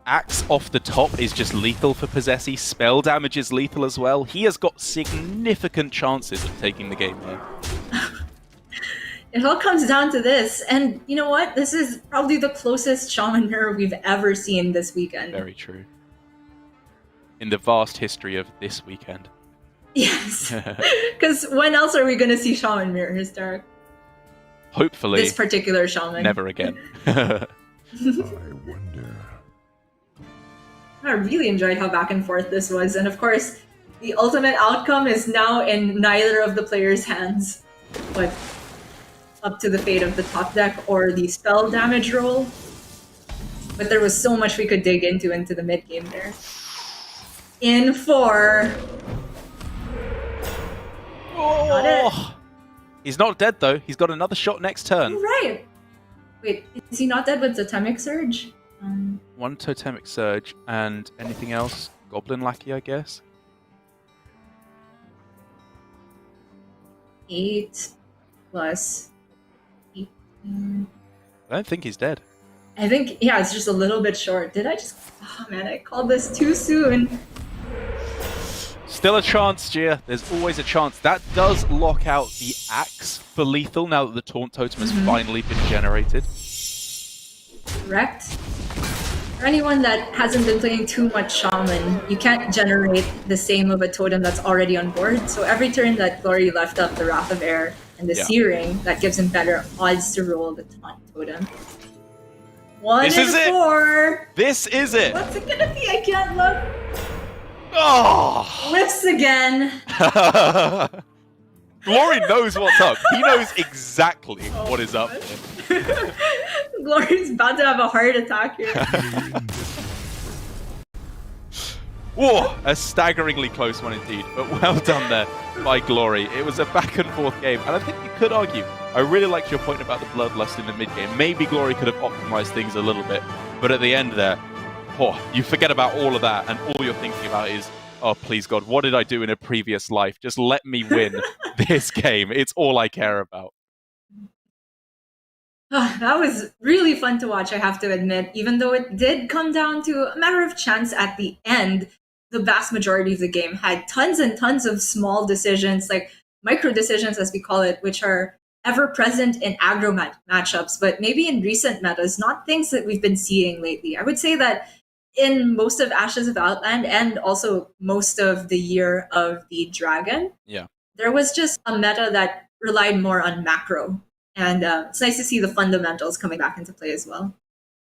Axe off the top is just lethal for Posesi. Spell damage is lethal as well. He has got significant chances of taking the game here. It all comes down to this, and you know what? This is probably the closest Shaman Mirror we've ever seen this weekend. Very true. In the vast history of this weekend. Yes. Because when else are we going to see Shaman Mirrors, Dark? Hopefully, This particular Shaman. never again. I wonder. I really enjoyed how back and forth this was, and of course, the ultimate outcome is now in neither of the players' hands, but up to the fate of the top deck or the spell damage roll. But there was so much we could dig into the mid game there. In 4. Got it. Oh! He's not dead though. He's got another shot next turn. All right. Wait, is he not dead with Totemic Surge? 1 Totemic Surge and anything else? Goblin Lackey, I guess. 8 plus 18. I don't think he's dead. I think, yeah, it's just a little bit short. Did I just... Oh man, I called this too soon. Still a chance, Gia. There's always a chance. That does lock out the axe for lethal now that the Taunt Totem has finally been generated. Correct. For anyone that hasn't been playing too much Shaman, you can't generate the same of a totem that's already on board. So every turn that Glory left up the Wrath of Air and the Yeah. Searing, that gives him better odds to roll the Taunt Totem. 1 This and is it. 4. This is it. What's it gonna be? I can't look. Oh! Lifts again. Glory knows what's up. He knows exactly what is up. Glory's about to have a heart attack here. Whoa, a staggeringly close one indeed, but well done there by Glory. It was a back and forth game, and I think you could argue, I really liked your point about the bloodlust in the mid game. Maybe Glory could have optimized things a little bit, but at the end there, you forget about all of that, and all you're thinking about is, oh, please God, what did I do in a previous life? Just let me win this game. It's all I care about. That was really fun to watch, I have to admit. Even though it did come down to a matter of chance at the end, the vast majority of the game had tons and tons of small decisions, like micro decisions as we call it, which are ever present in aggro matchups, but maybe in recent metas, not things that we've been seeing lately. I would say that in most of Ashes of Outland and also most of the Year of the Dragon, there was just a meta that relied more on macro. And it's nice to see the fundamentals coming back into play as well.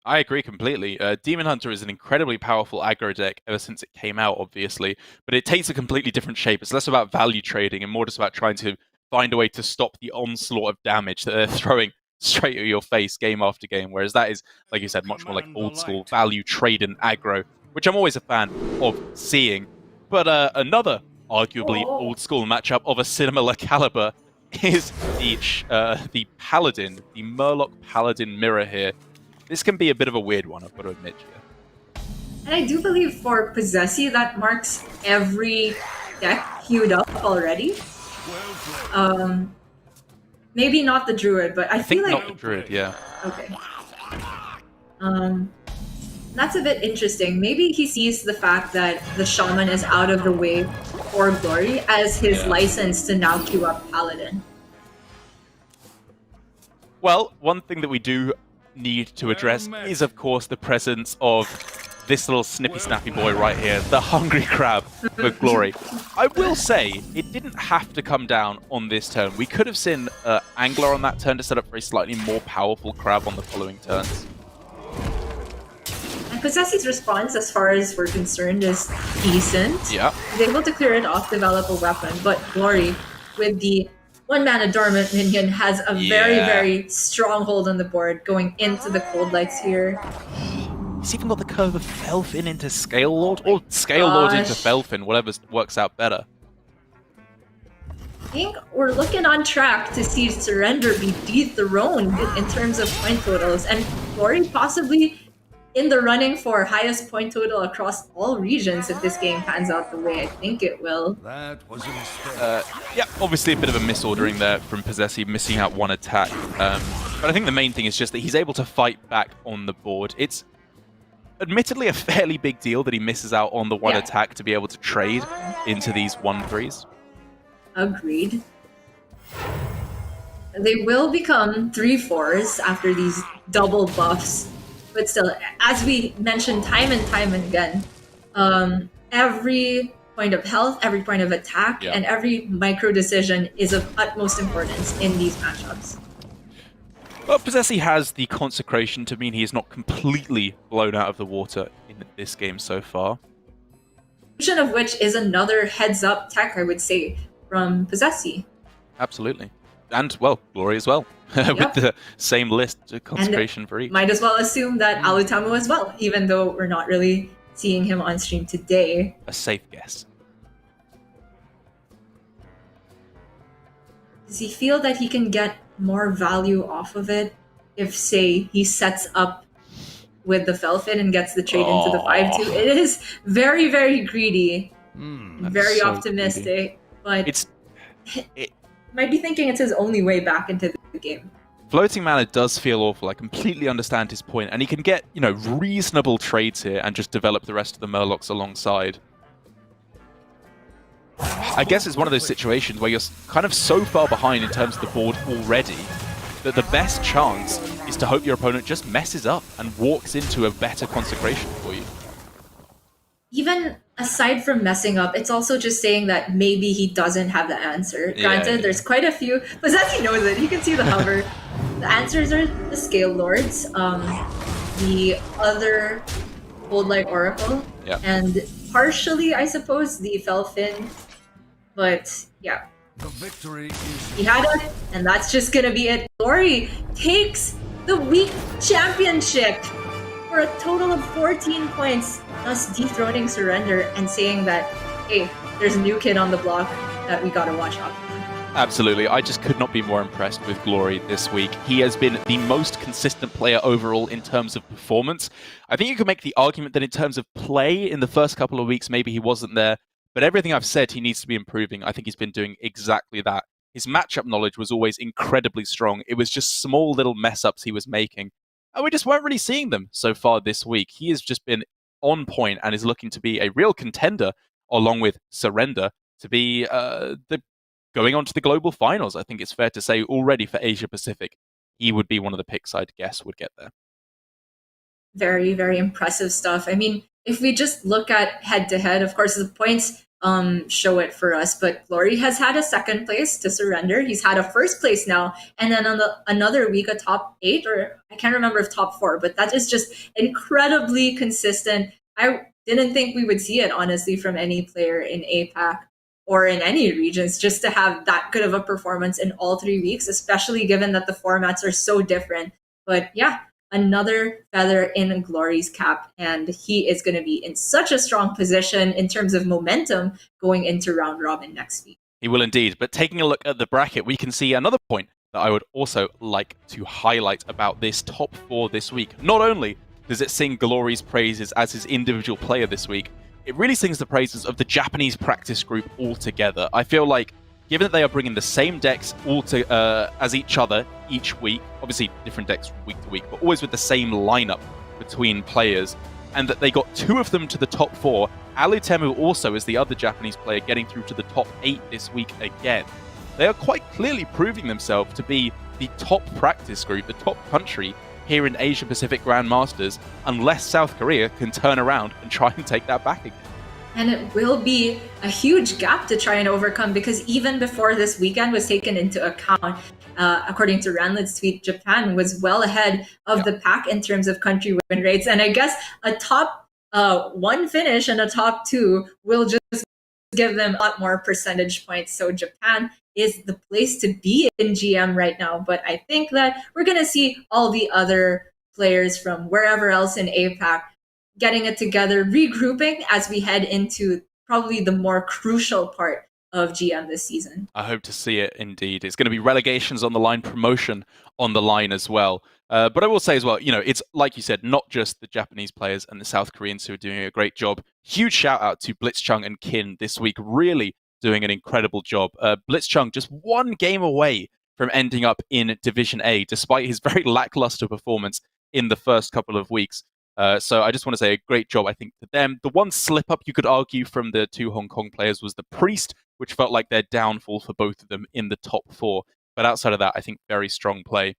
I agree completely. Demon Hunter is an incredibly powerful aggro deck ever since it came out, obviously, but it takes a completely different shape. It's less about value trading and more just about trying to find a way to stop the onslaught of damage that they're throwing straight at your face game after game, whereas that is, like you said, much more like old school value trade and aggro, which I'm always a fan of seeing. But another arguably old school matchup of a similar caliber is the Paladin, the Murloc Paladin mirror here. This can be a bit of a weird one, I've got to admit here. And I do believe for Posesi, that marks every deck queued up already. Maybe not the Druid, but I feel think like... not the Druid, yeah. Okay. That's a bit interesting. Maybe he sees the fact that the Shaman is out of the way for Glory as his license to now queue up Paladin. Well, one thing that we do need to address is, of course, the presence of this little snippy snappy boy right here, the Hungry Crab for Glory. I will say, it didn't have to come down on this turn. We could have seen Angler on that turn to set up for a slightly more powerful Crab on the following turns. And Posesi's response, as far as we're concerned, is decent. Yeah. He's able to clear it off, develop a weapon, but Glory, with the 1-mana Dormant minion, has a very, very strong hold on the board going into the Cold Lights here. He's even got the curve of Felfin into Scale Lord, or Scale Lord into Felfin, whatever works out better. I think we're looking on track to see Surrender be dethroned in terms of point totals, and Glory possibly in the running for highest point total across all regions if this game pans out the way I think it will. That was a mistake. Yeah, obviously a bit of a misordering there from Posesi, missing out one attack. But I think the main thing is just that he's able to fight back on the board. It's admittedly a fairly big deal that he misses out on the one attack to be able to trade into these 1/3s. Agreed. They will become 3/4s after these double buffs. But still, as we mentioned time and time again, every point of health, every point of attack, and every micro decision is of utmost importance in these matchups. Well, Posesi has the consecration to mean he is not completely blown out of the water in this game so far. Of which is another heads-up tech, I would say, from Posesi. Absolutely. And, well, Glory as well. With the same list of consecration for each. Might as well assume that Alutamu as well, even though we're not really seeing him on stream today. A safe guess. Does he feel that he can get more value off of it if, say, he sets up with the Felfin and gets the trade into the 5/2? It is very, very greedy. Very so optimistic. Greedy. But it might be thinking it's his only way back into the game. Floating mana does feel awful. I completely understand his point, and he can get, reasonable trades here and just develop the rest of the Murlocs alongside. I guess it's one of those situations where you're kind of so far behind in terms of the board already that the best chance is to hope your opponent just messes up and walks into a better consecration for you. Even aside from messing up, it's also just saying that maybe he doesn't have the answer. Granted, there's quite a few, but Posesi knows it. You can see the hover. The answers are the Scale Lords. the other Cold Light Oracle, and partially, I suppose, the Felfin. But yeah, The victory is he had it, and that's just gonna be it. Glory takes the week championship for a total of 14 points, thus dethroning Surrender and saying that, hey, there's a new kid on the block that we gotta watch out for. Absolutely. I just could not be more impressed with Glory this week. He has been the most consistent player overall in terms of performance. I think you could make the argument that in terms of play in the first couple of weeks, maybe he wasn't there. But everything I've said, he needs to be improving. I think he's been doing exactly that. His matchup knowledge was always incredibly strong. It was just small little mess-ups he was making. And we just weren't really seeing them so far this week. He has just been on point and is looking to be a real contender, along with Surrender, to be going on to the global finals. I think it's fair to say already for Asia-Pacific, he would be one of the picks I'd guess would get there. Very, very impressive stuff. I mean, if we just look at head-to-head, of course, the points show it for us, but Glory has had a second place to Surrender. He's had a first place now, and then on another week, a top 8, or I can't remember if top 4, but that is just incredibly consistent. I didn't think we would see it, honestly, from any player in APAC or in any regions, just to have that good of a performance in all 3 weeks, especially given that the formats are so different. But yeah, another feather in Glory's cap, and he is going to be in such a strong position in terms of momentum going into round robin next week. He will indeed. But taking a look at the bracket, we can see another point that I would also like to highlight about this top 4 this week. Not only does it sing Glory's praises as his individual player this week, it really sings the praises of the Japanese practice group altogether. I feel like, given that they are bringing the same decks as each other each week, obviously different decks week to week, but always with the same lineup between players, and that they got 2 of them to the top 4, Alutemu also is the other Japanese player getting through to the top 8 this week again. They are quite clearly proving themselves to be the top practice group, the top country here in Asia-Pacific Grandmasters, unless South Korea can turn around and try and take that back again. And it will be a huge gap to try and overcome, because even before this weekend was taken into account, according to Ranlit's tweet, Japan was well ahead of the pack in terms of country win rates. And I guess a top 1 finish and a top 2 will just give them a lot more percentage points. So Japan is the place to be in GM right now. But I think that we're going to see all the other players from wherever else in APAC getting it together, regrouping as we head into probably the more crucial part of GM this season. I hope to see it indeed. It's going to be relegations on the line, promotion on the line as well. But I will say as well, it's like you said, not just the Japanese players and the South Koreans who are doing a great job. Huge shout out to Blitzchung and Kin this week, really doing an incredible job. Blitzchung just 1 game away from ending up in Division A, despite his very lackluster performance in the first couple of weeks. So I just want to say a great job, I think, to them. The one slip-up you could argue from the 2 Hong Kong players was the Priest, which felt like their downfall for both of them in the top 4. But outside of that, I think very strong play.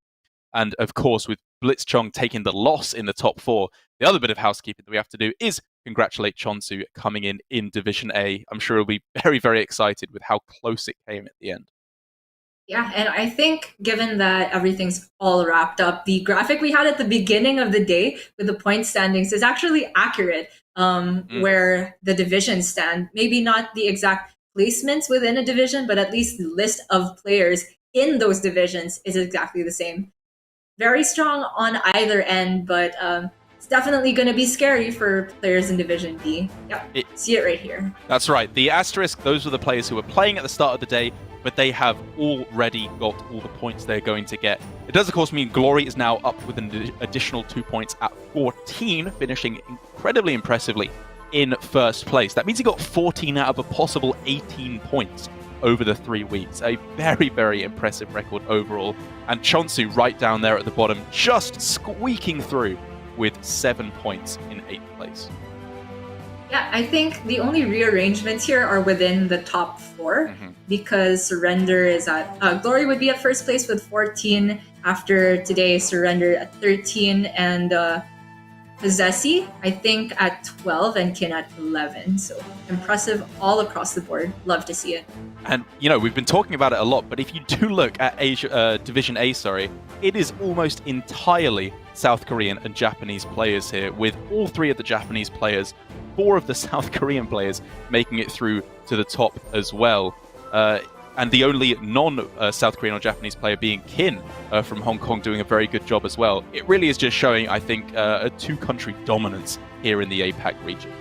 And of course, with Blitzchung taking the loss in the top 4, the other bit of housekeeping that we have to do is congratulate Chonsu coming in Division A. I'm sure he'll be very, very excited with how close it came at the end. Yeah, and I think given that everything's all wrapped up, the graphic we had at the beginning of the day with the point standings is actually accurate, where the divisions stand. Maybe not the exact placements within a division, but at least the list of players in those divisions is exactly the same. Very strong on either end, but it's definitely going to be scary for players in Division B. Yep, see it right here. That's right. The asterisk, those were the players who were playing at the start of the day, but they have already got all the points they're going to get. It does, of course, mean Glory is now up with an additional 2 points at 14, finishing incredibly impressively in first place. That means he got 14 out of a possible 18 points over the 3 weeks. A very, very impressive record overall. And Chonsu right down there at the bottom, just squeaking through with 7 points in 8th place. Yeah, I think the only rearrangements here are within the top 4, because Surrender is at... Glory would be at first place with 14. After today, Surrender at 13. And Posesi, I think, at 12 and Kin at 11. So impressive all across the board. Love to see it. And, we've been talking about it a lot, but if you do look at Division A, it is almost entirely South Korean and Japanese players here, with all 3 of the Japanese players, 4 of the South Korean players making it through to the top as well. And the only non-South Korean or Japanese player being Kin from Hong Kong doing a very good job as well. It really is just showing, I think, a 2-country dominance here in the APAC region.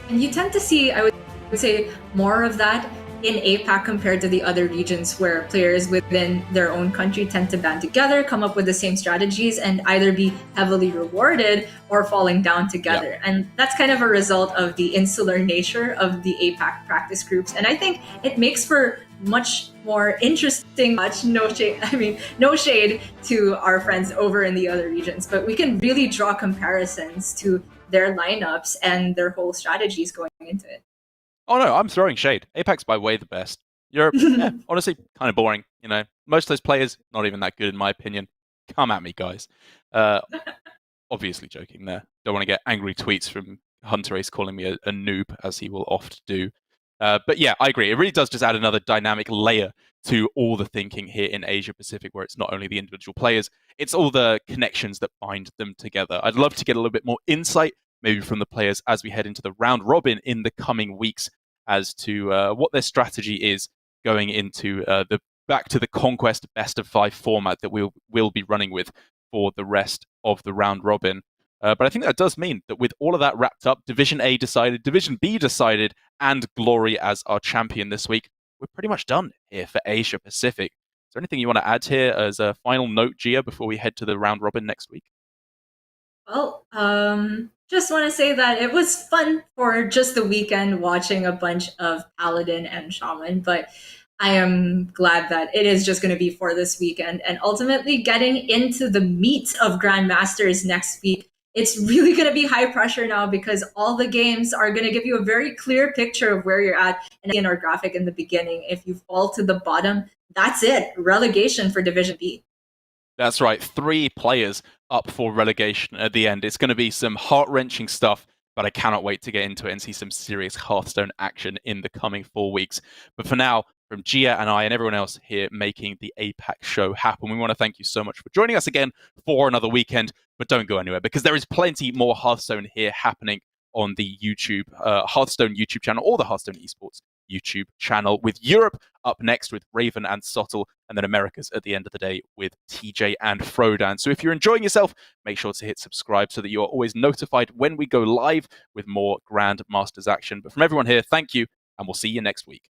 And you tend to see, I would say, more of that in APAC compared to the other regions, where players within their own country tend to band together, come up with the same strategies, and either be heavily rewarded or falling down together. Yeah. And that's kind of a result of the insular nature of the APAC practice groups. And I think it makes for much more interesting, no shade to our friends over in the other regions, but we can really draw comparisons to their lineups and their whole strategies going into it. Oh no, I'm throwing shade. APAC's by way the best. Europe, honestly, kind of boring. Most of those players, not even that good in my opinion. Come at me, guys. Obviously joking there. Don't want to get angry tweets from Hunter Ace calling me a noob, as he will oft do. But yeah, I agree. It really does just add another dynamic layer to all the thinking here in Asia-Pacific, where it's not only the individual players, it's all the connections that bind them together. I'd love to get a little bit more insight, maybe from the players as we head into the round robin in the coming weeks, as to what their strategy is going into the back to the Conquest best of 5 format that we'll be running with for the rest of the round robin. But I think that does mean that with all of that wrapped up, Division A decided, Division B decided, and Glory as our champion this week, we're pretty much done here for Asia Pacific. Is there anything you want to add here as a final note, Gia, before we head to the round robin next week? Well, just want to say that it was fun for just the weekend watching a bunch of Paladin and Shaman, but I am glad that it is just going to be for this weekend, and ultimately getting into the meat of Grandmasters next week. It's really going to be high pressure now, because all the games are going to give you a very clear picture of where you're at. And in our graphic in the beginning, if you fall to the bottom, that's it. Relegation for Division B. That's right. 3 players up for relegation at the end. It's going to be some heart-wrenching stuff, but I cannot wait to get into it and see some serious Hearthstone action in the coming 4 weeks. But for now, from Gia and I and everyone else here making the APAC show happen, we want to thank you so much for joining us again for another weekend. But don't go anywhere, because there is plenty more Hearthstone here happening on the YouTube, Hearthstone YouTube channel, or the Hearthstone Esports YouTube channel, with Europe up next with Raven and Sottle, and then Americas at the end of the day with TJ and Frodan. So if you're enjoying yourself, make sure to hit subscribe so that you are always notified when we go live with more Grandmasters action. But from everyone here, thank you, and we'll see you next week.